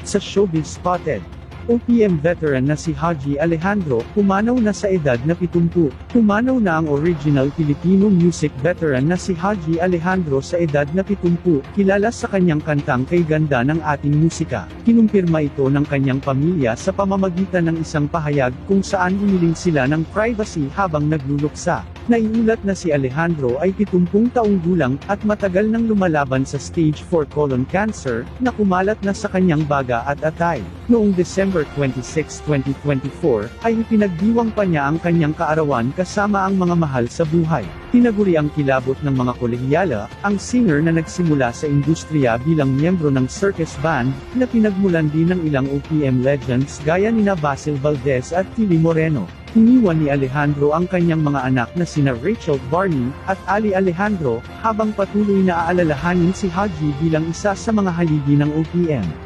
Sa showbiz spotted. OPM veteran na si Haji Alejandro, pumanaw na sa edad na 70. Pumanaw na ang original Filipino music veteran na si Haji Alejandro sa edad na 70, kilala sa kanyang kantang Kay Ganda ng Ating Musika. Kinumpirma ito ng kanyang pamilya sa pamamagitan ng isang pahayag kung saan iniling sila ng privacy habang nagluluksa. Naiulat na si Alejandro ay 70 taong gulang at matagal nang lumalaban sa stage 4 colon cancer na kumalat na sa kanyang baga at atay. Noong December 26, 2024, ay ipinagdiwang pa niya ang kanyang kaarawan kasama ang mga mahal sa buhay. Tinaguri ang kilabot ng mga kolehiyala, ang singer na nagsimula sa industriya bilang miyembro ng circus band, na pinagmulan din ng ilang OPM legends gaya nina Basil Valdez at Tilly Moreno. Iniwan ni Alejandro ang kanyang mga anak na sina Rachel Barney at Ali Alejandro, habang patuloy na aalalahanin si Haji bilang isa sa mga haligi ng OPM.